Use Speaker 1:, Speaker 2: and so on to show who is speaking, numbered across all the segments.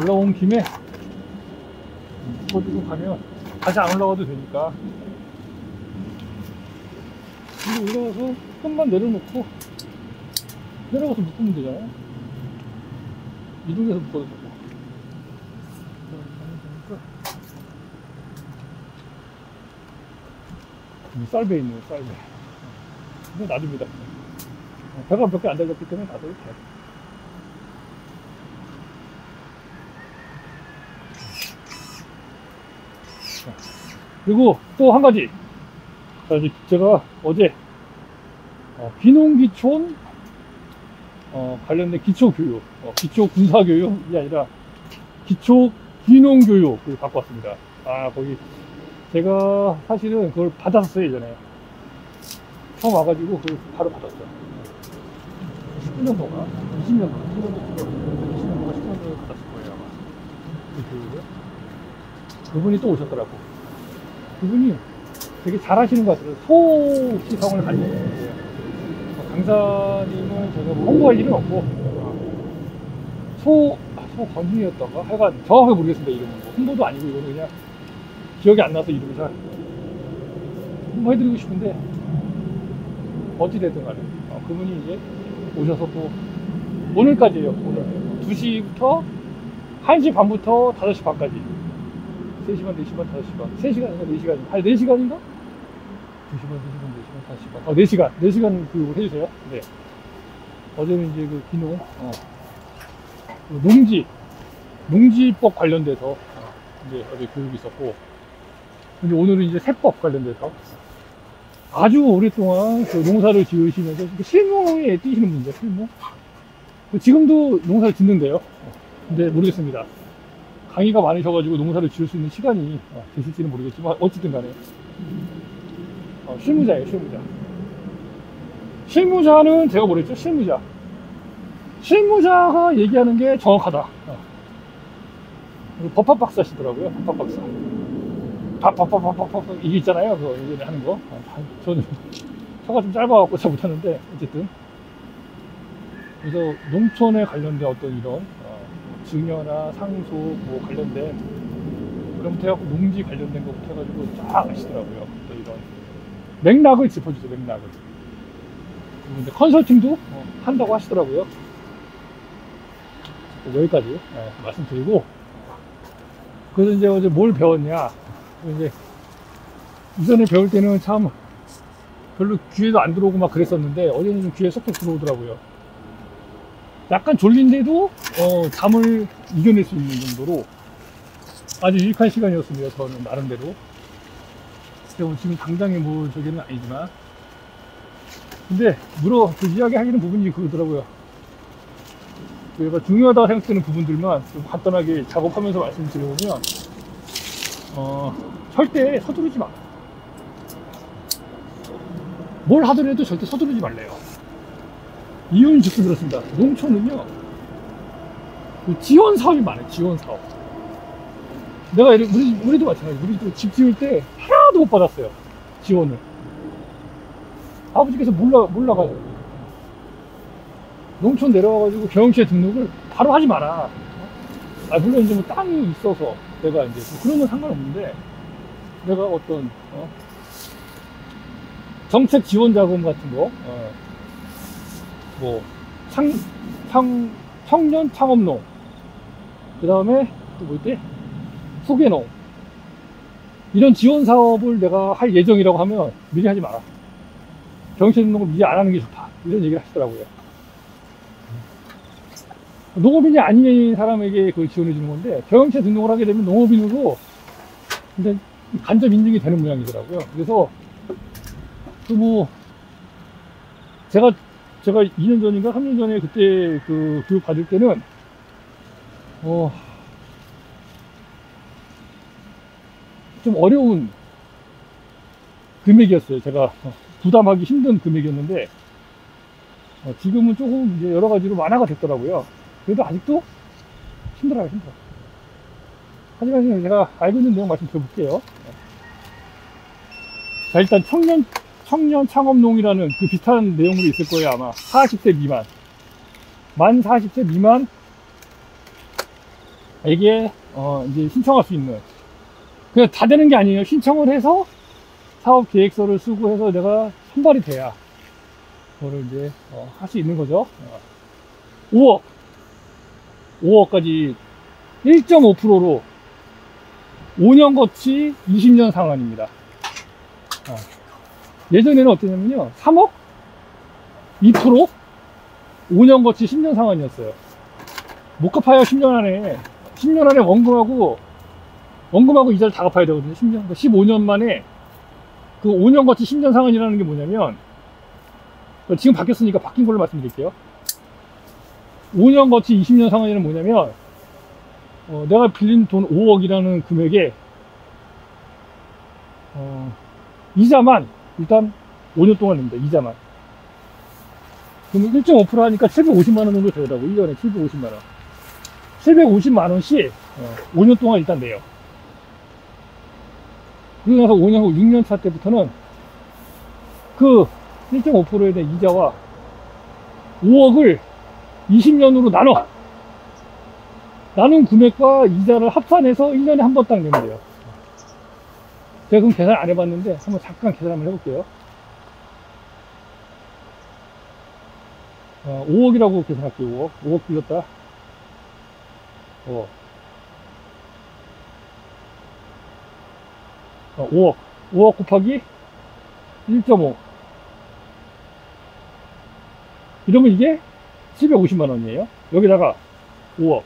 Speaker 1: 올라온 김에 거기로 가면 다시 안 올라가도 되니까 여기 올라가서 조금만 내려놓고 내려가서 묶으면 되잖아요. 이동해서 묶어도 되고. 쌀배 있네요, 쌀배. 이거 놔둡니다. 배가 몇 개 안 달렸기 때문에 놔둬도 돼. 그리고 또 한 가지. 제가 어제 귀농귀촌 관련된 기초교육, 기초 군사교육이 아니라 기초 귀농교육을 갖고 왔습니다. 거기 제가 사실은 그걸 받았었어요, 예전에. 처음 와가지고 그걸 바로 받았죠. 19년 동안, 20년 동안, 20년 동안 받았을 거예요, 아마. 그 교육을. 그분이 또 오셨더라고. 그분이 되게 잘하시는 것 같아요. 소시성을 가지고 있어요. 강사님은 제가 뭐 홍보할 일은 없고, 소건희였던가? 하여간 정확하게 모르겠습니다, 이름은. 뭐 홍보도 아니고, 이거는 그냥 기억이 안 나서 이름이 잘 홍보해드리고 싶은데, 어찌됐든 간에. 그분이 이제 오셔서 또, 오늘까지예요, 오늘. 2시부터 1시 반부터 5시 반까지. 3시간, 4시간, 5시 반. 3시간인가? 4시간? 아니, 4시간인가? 2시간, 3시간, 4시간, 5시 반. 4시간. 4시간 교육을 해주세요. 네. 어제는 이제 그 귀농, 그 농지법 관련돼서, 이제 어제 교육이 있었고, 근데 오늘은 이제 세법 관련돼서 아주 오랫동안 그 농사를 지으시면서 실무에 뛰시는 분이죠, 실무. 지금도 농사를 짓는데요. 근데 모르겠습니다. 강의가 많으셔가지고 농사를 지을 수 있는 시간이 되실지는 모르겠지만, 어쨌든 간에. 실무자예요, 실무자. 실무자는 제가 뭐랬죠? 실무자. 실무자가 얘기하는 게 정확하다. 법학 박사 하시더라고요, 법학 박사. 이게 있잖아요, 그거 예전에 하는 거. 저는 혀가 좀 짧아갖고 잘 못하는데, 어쨌든. 그래서 농촌에 관련된 어떤 이런, 증여나 상속 뭐 관련된, 그런부터 해갖고 농지 관련된 것부터 해가지고 쫙 하시더라고요. 또 이런 맥락을 짚어주세요, 맥락을. 근데 컨설팅도 한다고 하시더라고요. 여기까지 말씀드리고, 그래서 이제 어제 뭘 배웠냐. 이제 이전에 배울 때는 참 별로 귀에도 안 들어오고 막 그랬었는데, 어제는 좀 귀에 쏙쏙 들어오더라고요. 약간 졸린데도 잠을 이겨낼 수 있는 정도로 아주 유익한 시간이었습니다, 저는 나름대로. 지금 당장에 뭐 저기는 아니지만, 근데 그 이야기 하시는 부분이 그러더라고요. 내가 중요하다고 생각되는 부분들만 좀 간단하게 작업하면서 말씀드려보면, 절대 서두르지 마. 뭘 하더라도 절대 서두르지 말래요. 이유는 좋게 들었습니다. 농촌은요, 그 지원 사업이 많아요, 지원 사업. 내가 우리도 마찬가지예요. 우리도 집 지을 때 하나도 못 받았어요, 지원을. 아버지께서 몰라가지고. 농촌 내려와가지고 경영시에 등록을 바로 하지 마라. 물론 이제 뭐 땅이 있어서 내가 이제 그런 건 상관없는데, 내가 어떤 정책 지원 자금 같은 거, 뭐 청년 창업농, 그 다음에 또 뭐 있대? 후계농, 이런 지원 사업을 내가 할 예정이라고 하면 미리 하지 마라. 경영시에 등록을 미리 안 하는 게 좋다, 이런 얘기를 하시더라고요. 농업인이 아닌 사람에게 그걸 지원해 주는 건데, 경영시에 등록을 하게 되면 농업인으로 근데 간접 인증이 되는 모양이더라고요. 그래서 뭐 제가 2년 전인가 3년 전에 그때 그 교육 받을 때는 좀 어려운 금액이었어요. 제가 부담하기 힘든 금액이었는데, 지금은 조금 이제 여러 가지로 완화가 됐더라고요. 그래도 아직도 힘들어요, 힘들어. 하지만 제가 알고 있는 내용 말씀드려볼게요. 자, 일단 청년 창업농이라는 그 비슷한 내용으로 있을 거예요, 아마. 40세 미만. 만 40세 미만, 이게 이제 신청할 수 있는, 그냥 다 되는 게 아니에요. 신청을 해서 사업 계획서를 쓰고 해서 내가 선발이 돼야 그거를 이제 할 수 있는 거죠. 5억까지 1.5%로 5년 거치 20년 상환입니다. 예전에는 어땠냐면요, 3억 2% 5년 거치 10년 상환이었어요. 못 갚아요. 10년 안에 원금하고 이자를 다 갚아야 되거든요. 10년, 15년 만에 그 5년 거치 10년 상환이라는 게 뭐냐면, 지금 바뀌었으니까 바뀐 걸로 말씀드릴게요. 5년 거치 20년 상환이는 뭐냐면, 내가 빌린 돈 5억이라는 금액에 이자만 일단 5년 동안 냅니다. 이자만. 그러면 1.5% 하니까 750만원 정도 되더라고. 1년에 750만원. 750만원씩 5년 동안 일단 내요. 그러고 나서 5년 후 6년 차 때부터는 그 1.5%에 대한 이자와 5억을 20년으로 나눈 금액과 이자를 합산해서 1년에 한 번 딱 내면 돼요. 제가 그럼 계산 안 해봤는데 한번 잠깐 계산 한번 해볼게요. 5억이라고 계산할게요. 5억 빌렸다. 5억 곱하기 1.5. 이러면 이게 750만원이에요. 여기다가 5억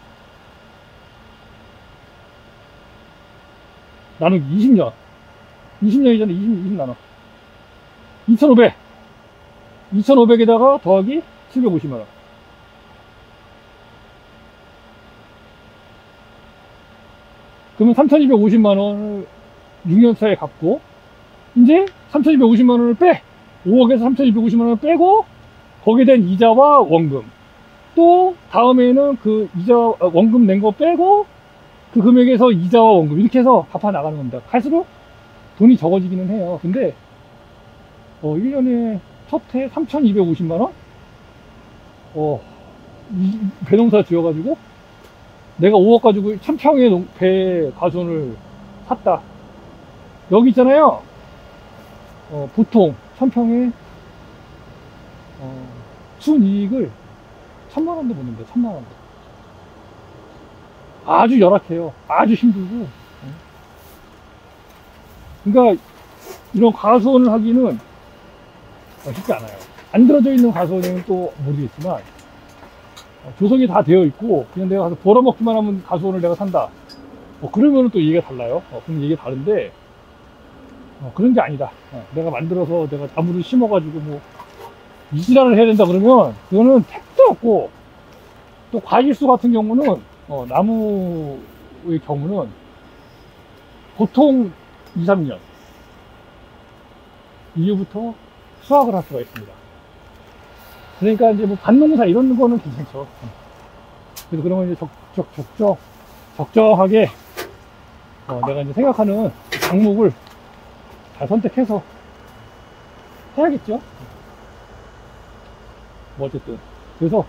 Speaker 1: 나누기 20년. 20년이 전에 20 나눠. 2,500. 2,500에다가 더하기 750만원. 그러면 3,250만원을 6년 차에 갚고, 이제 3,250만원을 5억에서 3,250만원을 빼고, 거기에 대한 이자와 원금. 또, 다음에는 그 원금 낸 거 빼고, 그 금액에서 이자와 원금. 이렇게 해서 갚아 나가는 겁니다. 갈수록 돈이 적어지기는 해요. 근데, 1년에 첫 해 3,250만원? 배농사 지어가지고, 내가 5억 가지고 1,000평의 배 가수원을 샀다. 여기 있잖아요. 보통 1,000평에 순이익을 1,000만원도 못 낸다. 1,000만원도. 아주 열악해요. 아주 힘들고. 그러니까 이런 가수원을 하기는 쉽지 않아요. 안 들어져 있는 가수원에는 또 모르겠지만, 조성이 다 되어 있고 그냥 내가 가서 벌어먹기만 하면 가수원을 내가 산다, 그러면은 또 얘기가 달라요. 그럼 얘기가 다른데, 그런 게 아니다. 내가 만들어서 내가 나무를 심어가지고 이지랄을 해야 된다 그러면 그거는 택도 없고, 또 과일수 같은 경우는 나무의 경우는 보통 2, 3년 이후부터 수확을 할 수가 있습니다. 그러니까 이제 밭농사 이런 거는 괜찮죠. 그래서 그러면 이제 적정하게 내가 이제 생각하는 작목을 잘 선택해서 해야겠죠. 어쨌든 그래서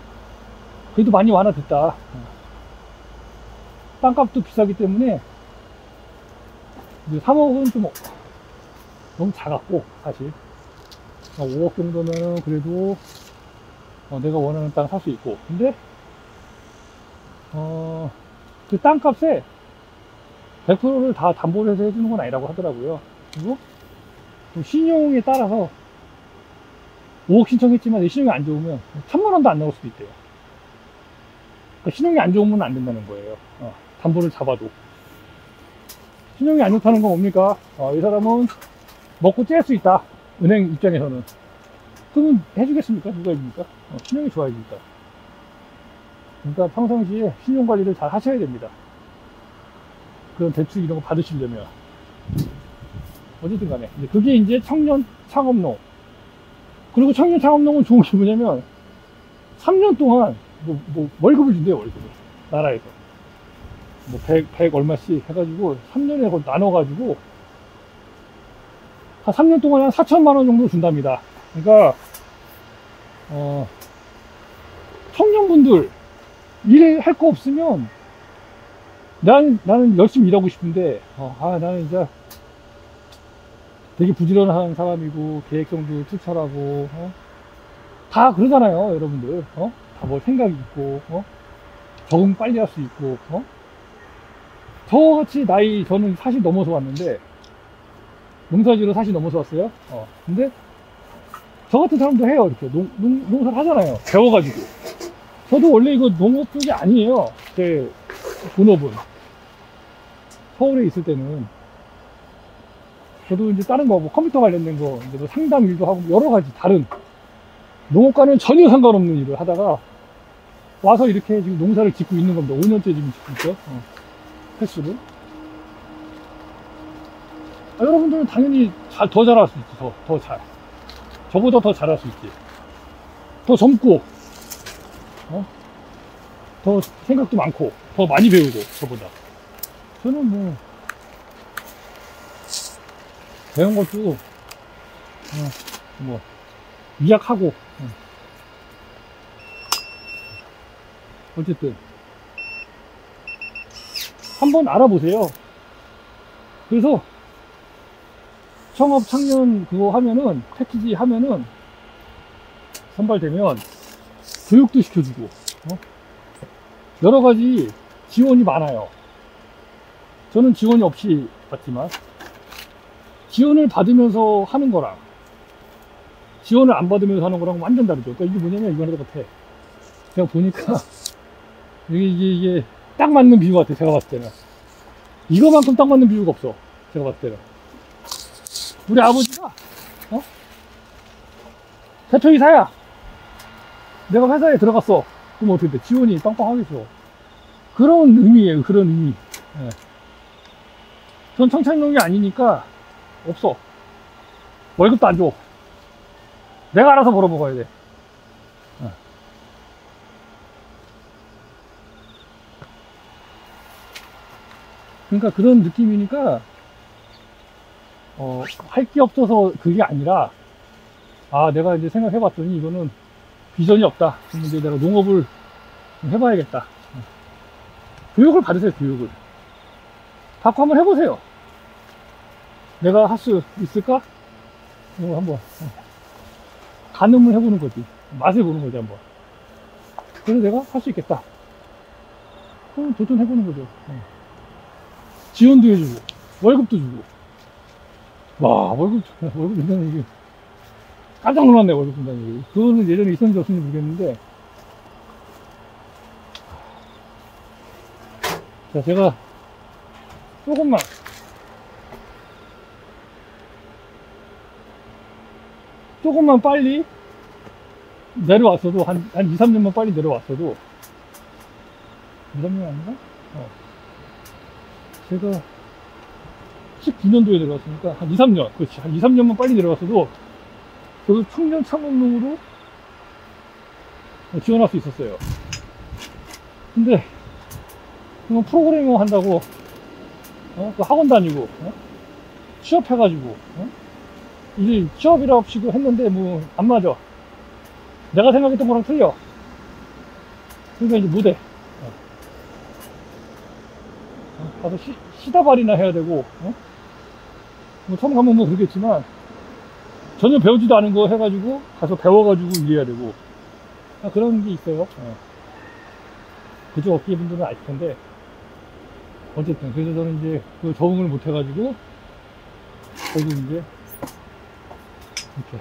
Speaker 1: 그래도 많이 완화됐다. 땅값도 비싸기 때문에 3억은 좀 너무 작았고, 사실 5억 정도면 그래도 내가 원하는 땅 살 수 있고, 근데 그 땅값에 100%를 다 담보를 해서 해주는 건 아니라고 하더라고요. 그리고 또 신용에 따라서 5억 신청했지만 내 신용이 안 좋으면 1,000만원도 안 나올 수도 있대요. 그러니까 신용이 안 좋으면 안 된다는 거예요. 담보를 잡아도. 신용이 안 좋다는 건 뭡니까? 이 사람은 먹고 쬐을 수 있다. 은행 입장에서는. 그러면 해주겠습니까? 누가 해줍니까? 신용이 좋아지니까. 그러니까 평상시에 신용 관리를 잘 하셔야 됩니다. 그런 대출 이런 거 받으시려면. 어쨌든 간에. 그게 이제 청년 창업농. 그리고 청년 창업농은 좋은 게 뭐냐면, 3년 동안 월급을 준대요, 월급을. 나라에서. 100 얼마씩 해가지고, 3년에 나눠가지고, 한 3년 동안 한 4,000만원 정도 준답니다. 그러니까, 청년분들, 일할 거 없으면, 나는 열심히 일하고 싶은데, 나는 이제 되게 부지런한 사람이고, 계획성도 투철하고, 다 그러잖아요, 여러분들. 다 뭐 생각이 있고, 적응 빨리 할 수 있고, 저같이 저는 40 넘어서 왔는데, 농사지로 40 넘어서 왔어요. 근데, 저 같은 사람도 해요, 이렇게. 농사를 하잖아요. 배워가지고. 저도 원래 이거 농업 쪽이 아니에요. 제 본업은. 서울에 있을 때는. 저도 이제 다른 거, 뭐 컴퓨터 관련된 거, 이제 뭐 상담 일도 하고, 여러 가지 다른. 농업과는 전혀 상관없는 일을 하다가, 와서 이렇게 지금 농사를 짓고 있는 겁니다. 5년째 지금 짓고 있죠. 횟수를. 여러분들은 당연히 더 잘할 수 있지. 더 잘. 저보다 더 잘할 수 있지. 더 젊고, 더 생각도 많고, 더 많이 배우고, 저보다. 저는 뭐, 배운 것도, 미약하고, 어쨌든, 한번 알아보세요. 그래서, 청업 청년 그거 하면은, 패키지 하면은, 선발되면, 교육도 시켜주고, 여러 가지 지원이 많아요. 저는 지원이 없이 받지만, 지원을 받으면서 하는 거랑, 지원을 안 받으면서 하는 거랑 완전 다르죠. 그러니까 이게 뭐냐면 이거 하나 같아. 제가 보니까, 이게 딱 맞는 비유 같아, 제가 봤을 때는. 이거만큼 딱 맞는 비유가 없어, 제가 봤을 때는. 우리 아버지가, 대표이사야. 내가 회사에 들어갔어. 그럼 어떻게 돼? 지원이 빵빵하겠어. 그런 의미예요, 그런 의미. 예. 전 청천농이 아니니까, 없어. 월급도 안 줘. 내가 알아서 벌어먹어야 돼. 그러니까 그런 느낌이니까, 할 게 없어서 그게 아니라, 내가 이제 생각해봤더니 이거는 비전이 없다. 그럼 이제 내가 농업을 해봐야겠다. 교육을 받으세요, 교육을. 받고 한번 해보세요. 내가 할 수 있을까? 이거 한번. 가늠을 해보는 거지. 맛을 보는 거지, 한번. 그래서 내가 할 수 있겠다. 그럼 도전해보는 거죠. 지원도 해주고, 월급도 주고. 와, 월급 준다는 얘기. 깜짝 놀랐네, 월급 준다는 얘기. 그거는 예전에 있었는지 없었는지 모르겠는데. 자, 제가 조금만 빨리 내려왔어도, 한 2, 3년만 빨리 내려왔어도, 2, 3년 아닌가? 제가 19년도에 내려왔으니까, 한 2, 3년, 그렇지. 한 2, 3년만 빨리 내려왔어도, 저도 청년 창업농으로 지원할 수 있었어요. 근데, 그건 프로그래머 한다고, 그 학원 다니고, 취업해가지고, 이제 취업이라고 치고 했는데, 뭐, 안 맞아. 내가 생각했던 거랑 틀려. 그러니까 이제 못해. 가서 시다발이나 해야 되고, 뭐 처음 가면 뭐 그러겠지만, 전혀 배우지도 않은 거 해가지고, 가서 배워가지고 일해야 되고, 그런 게 있어요. 그쪽 업계 분들은 아실 텐데, 어쨌든, 그래서 저는 이제 그 적응을 못 해가지고, 결국 이제, 이렇게.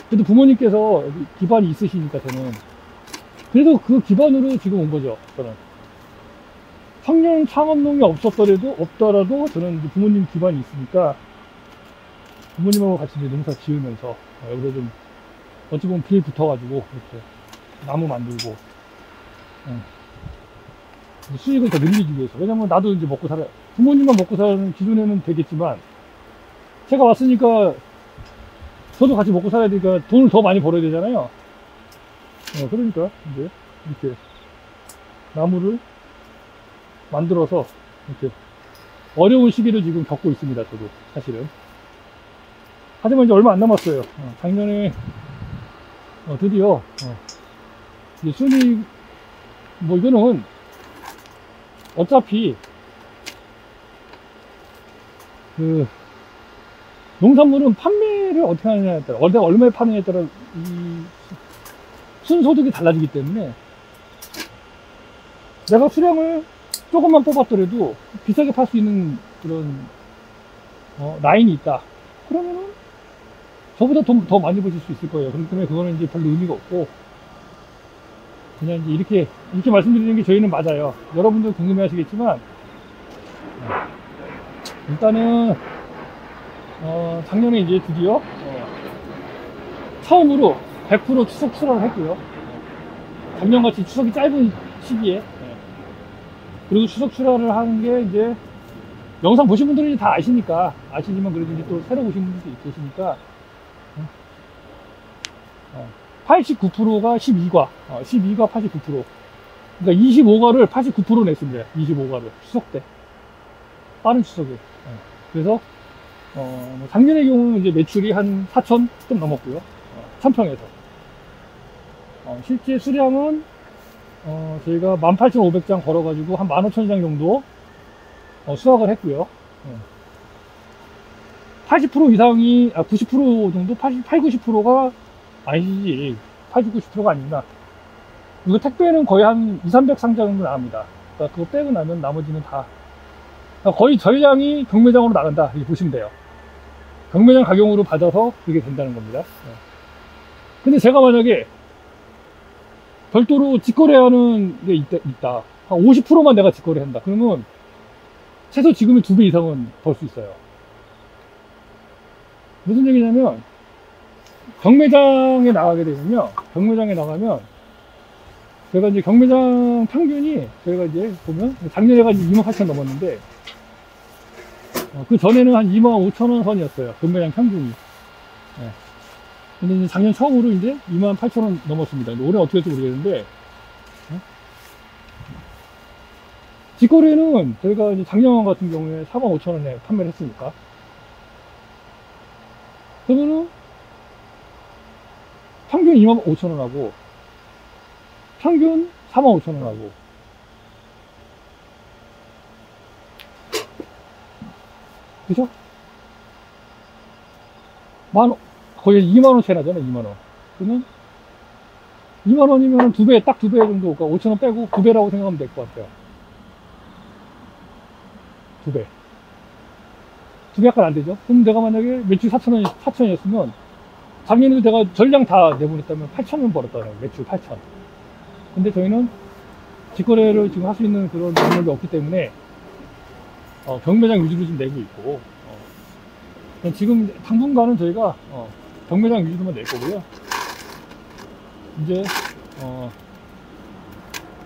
Speaker 1: 그래도 부모님께서 기반이 있으시니까 저는, 그래도 그 기반으로 지금 온 거죠, 저는. 청년 창업농이 없더라도 저는 이제 부모님 기반이 있으니까, 부모님하고 같이 이제 농사 지으면서, 여기서 좀, 어찌 보면 빌 붙어가지고, 이렇게, 나무 만들고, 수익을 더 늘리기 위해서. 왜냐면 나도 이제 먹고 살아요. 부모님만 먹고 사는 기준에는 되겠지만, 제가 왔으니까, 저도 같이 먹고 살아야 되니까 돈을 더 많이 벌어야 되잖아요. 그러니까, 이제, 이렇게, 나무를 만들어서, 이렇게, 어려운 시기를 지금 겪고 있습니다, 저도, 사실은. 하지만 이제 얼마 안 남았어요. 작년에, 드디어, 이제 순위, 뭐, 이거는, 어차피 그 농산물은 판매를 어떻게 하느냐에 따라, 얼마에 파느냐에 따라 이 순소득이 달라지기 때문에 내가 수량을 조금만 뽑았더라도 비싸게 팔 수 있는 그런 라인이 있다. 그러면은 저보다 돈 더 많이 버실 수 있을 거예요. 그렇기 때문에 그거는 이제 별로 의미가 없고, 그냥 이제 이렇게 말씀드리는 게 저희는 맞아요. 여러분들 궁금해 하시겠지만, 일단은, 작년에 이제 드디어, 처음으로 100% 추석 출하를 했고요. 작년같이 추석이 짧은 시기에, 그리고 추석 출하를 하는 게 이제, 영상 보신 분들은 이제 다 아시지만 그래도 이제 또 새로 보신 분들도 계시니까, 89%가 12과, 12가 89%. 그러니까 25과를 89% 냈습니다. 25과를. 추석 때. 빠른 추석에. 그래서, 작년의 경우는 이제 매출이 한 4천 좀 넘었고요. 1000평에서. 실제 수량은, 저희가 18,500장 걸어가지고 한 15,000장 정도, 수확을 했고요. 80% 이상이, 90% 정도? 80, 90%가 아니지. 80, 90%가 아닙니다. 이거 택배는 거의 한 2, 300 상자 정도 나갑니다. 그러니까 그거 빼고 나면 나머지는 다. 그러니까 거의 전량이 경매장으로 나간다. 이렇게 보시면 돼요. 경매장 가격으로 받아서 그렇게 된다는 겁니다. 근데 제가 만약에 별도로 직거래하는 게 있다. 한 50%만 내가 직거래한다. 그러면 최소 지금의 2배 이상은 벌 수 있어요. 무슨 얘기냐면, 경매장에 나가게 되면요. 경매장에 나가면, 제가 이제 경매장 평균이, 저희가 이제 보면, 작년에가 이제 28,000 넘었는데, 그 전에는 한 25,000원 선이었어요. 경매장 평균이. 네. 근데 이제 작년 처음으로 이제 28,000원 넘었습니다. 올해 어떻게 될지 모르겠는데, 직거래는 저희가 이제 작년 같은 경우에 45,000원에 판매를 했으니까. 그러면은, 평균 25,000원하고, 평균 45,000원하고, 그죠? 거의 2만원 채 나잖아요, 2만원. 그러면, 2만원이면 딱 2배 정도, 그러니까 5,000원 빼고 2배라고 생각하면 될 것 같아요. 2배. 2배 약간 안 되죠? 그럼 내가 만약에 매출 4,000원이었으면, 작년에도 내가 전량 다 내보냈다면 8,000원 벌었다는 거예요. 매출 8,000원. 근데 저희는 직거래를 지금 할 수 있는 그런 능력이 없기 때문에, 경매장 위주로 좀 내고 있고, 지금 당분간은 저희가, 경매장 위주로만 낼 거고요. 이제,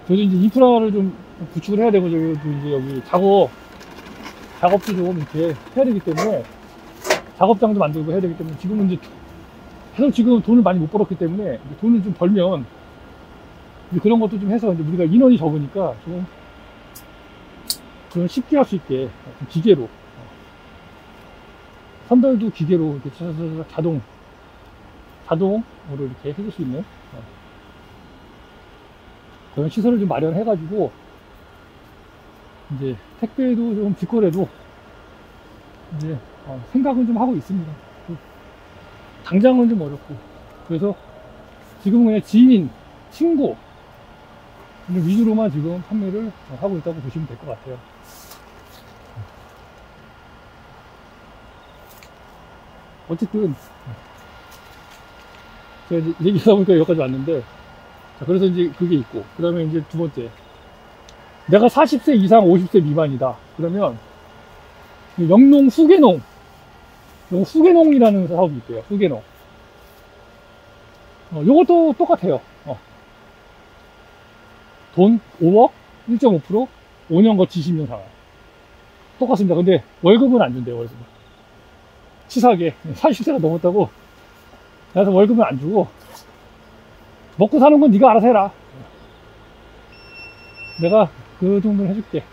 Speaker 1: 저희도 이제 인프라를 좀 구축을 해야 되고, 저희도 이제 여기 작업도 좀 이렇게 해야 되기 때문에, 작업장도 만들고 해야 되기 때문에, 지금은 이제, 계속 지금 돈을 많이 못 벌었기 때문에, 돈을 좀 벌면, 그런 것도 좀 해서, 이제 우리가 인원이 적으니까, 좀, 그런 쉽게 할 수 있게, 좀 기계로, 선별도 기계로, 이렇게 자동으로 이렇게 해줄 수 있는, 그런 시설을 좀 마련해가지고, 이제, 택배도 좀 직거래도, 이제, 생각은 좀 하고 있습니다. 당장은 좀 어렵고. 그래서, 지금은 그냥 지인, 친구, 위주로만 지금 판매를 하고 있다고 보시면 될 것 같아요. 어쨌든, 제가 이제 얘기하다 보니까 여기까지 왔는데, 자, 그래서 이제 그게 있고, 그 다음에 이제 두 번째. 내가 40세 이상 50세 미만이다. 그러면, 영농 후계농, 후계농이라는 사업이 있대요. 후계농. 요것도 똑같아요. 돈 5억, 1.5%, 5년 거치 20년 상환. 똑같습니다. 근데 월급은 안 준대요, 월급은. 치사하게. 40세가 넘었다고. 그래서 월급은 안 주고, 먹고 사는 건 네가 알아서 해라. 내가 그 정도는 해줄게.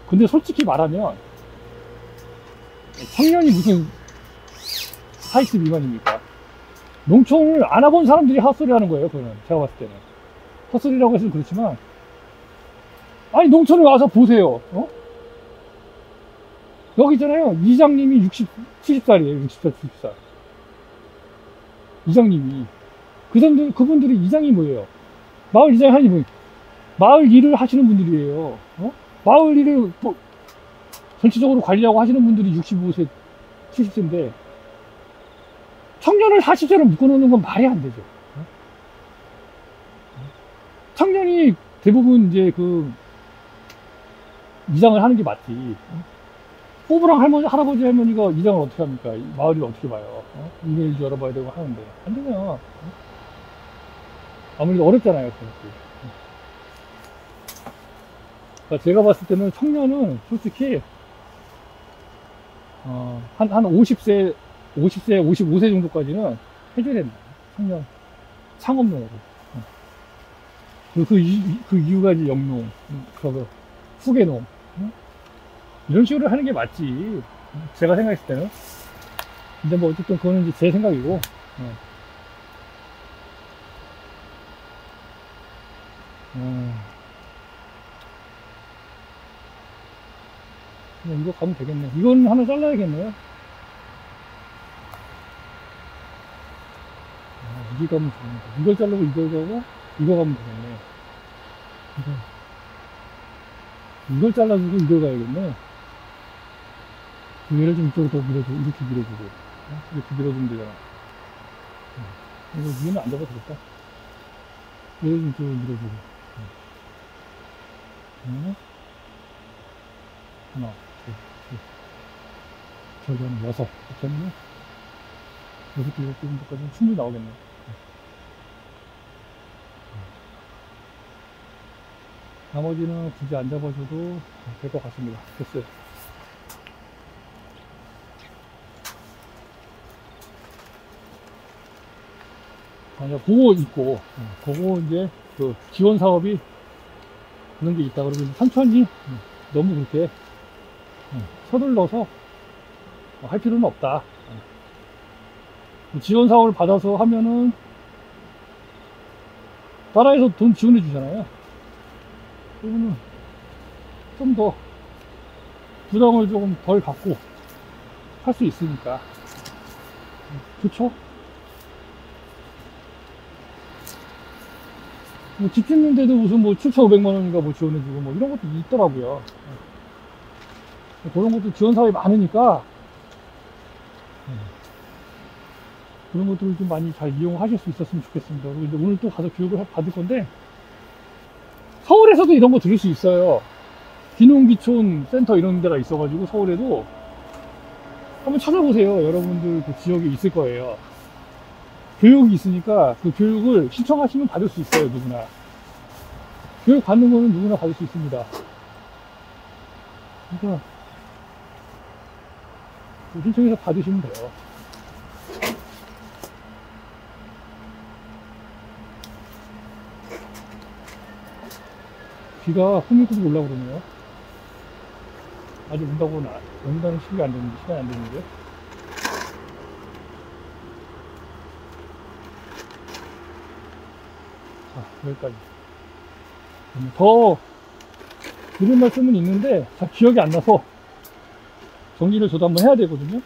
Speaker 1: 근데 솔직히 말하면, 청년이 무슨 40세 미만입니까? 농촌을 안 와본 사람들이 헛소리 하는 거예요, 그거는. 제가 봤을 때는. 헛소리라고 해서 그렇지만, 아니, 농촌에 와서 보세요. 어? 여기 있잖아요. 이장님이 70살이에요. 60살, 70살. 이장님이. 그분들이 이장이 뭐예요? 마을 이장이 하니 뭐, 마을 일을 하시는 분들이에요. 어? 마을 일을 뭐, 전체적으로 관리하고 하시는 분들이 65세, 70세인데, 청년을 40세로 묶어놓는 건 말이 안 되죠. 어? 청년이 대부분 이제 이장을 하는 게 맞지. 뽑으랑 할아버지, 할머니가 이장을 어떻게 합니까? 마을을 어떻게 봐요? 어? 이메일도 열어봐야 되고 하는데. 안 되냐. 어? 아무래도 어렵잖아요. 그러니까 제가 봤을 때는 청년은 솔직히, 한 50세, 55세 정도까지는 해줘야 된다. 청년. 창업용으로. 그 이유가 이제 영농, 후계농. 이런 식으로 하는 게 맞지. 제가 생각했을 때는. 근데 뭐 어쨌든 그거는 이제 제 생각이고. 그냥 이거 가면 되겠네. 이건 하나 잘라야겠네요. 이게 가면 되겠네. 이걸 자르고 이걸 가고 이거 가면 되겠네. 이걸 잘라주고 이걸 가야겠네. 얘를 좀 이쪽으로 더 밀어주고, 이렇게 밀어주고. 이렇게 밀어주면 되잖아. 이거 위에는 안 잡아도 되겠다. 얘를 좀 이쪽으로 밀어주고. 하나, 둘, 셋. 저기 한 6. 이렇게 하면 6개 정도까지는 충분히 나오겠네. 나머지는 굳이 안 잡아줘도 될 것 같습니다. 됐어요. 아니야, 그거 있고, 그거 이제 지원 사업이 그런 게 있다. 그러면 천천히 너무 그렇게 서둘러서 할 필요는 없다. 지원 사업을 받아서 하면은 나라에서 돈 지원해 주잖아요. 그러면 좀 더 부담을 조금 덜 갖고 할 수 있으니까 좋죠. 뭐 집 짓는데도 무슨 뭐 7,500만 원인가 뭐 지원해주고 뭐 이런 것도 있더라고요. 그런 것도 지원 사업이 많으니까 그런 것들을 좀 많이 잘 이용하실 수 있었으면 좋겠습니다. 그리고 이제 오늘 또 가서 교육을 받을 건데 서울에서도 이런 거 들을 수 있어요. 귀농귀촌 센터 이런 데가 있어가지고 서울에도 한번 찾아보세요. 여러분들 그 지역에 있을 거예요. 교육이 있으니까 그 교육을 신청하시면 받을 수 있어요. 누구나. 교육 받는 거는 누구나 받을 수 있습니다. 그러니까 신청해서 받으시면 돼요. 비가 꾸미꾸미 올라오고 그러네요. 아직 온다는 시간이 안 됐는데. 자, 여기까지. 더 드릴 말씀은 있는데, 잘 기억이 안 나서 정리를 저도 한번 해야 되거든요.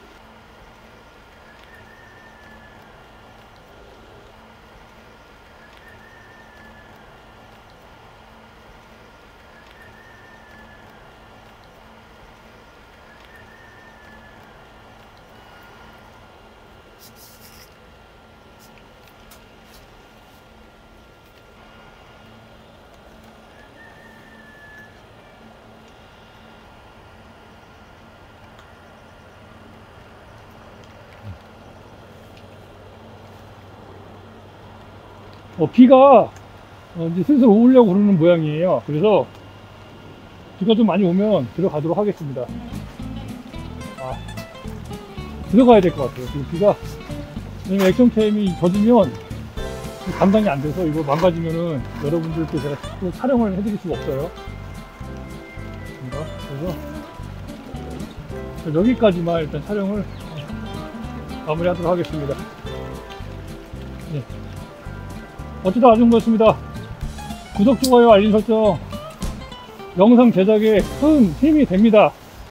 Speaker 1: 비가 이제 슬슬 오려고 그러는 모양이에요. 그래서 비가 좀 많이 오면 들어가도록 하겠습니다. 들어가야 될 것 같아요. 지금 비가, 왜냐면 액션캠이 젖으면 감당이 안 돼서 이거 망가지면은 여러분들께 제가 또 촬영을 해드릴 수가 없어요. 그래서 여기까지만 일단 촬영을 마무리하도록 하겠습니다. 네. 어쩌다 아준 거였습니다. 구독, 좋아요, 알림 설정 영상 제작에 큰 힘이 됩니다.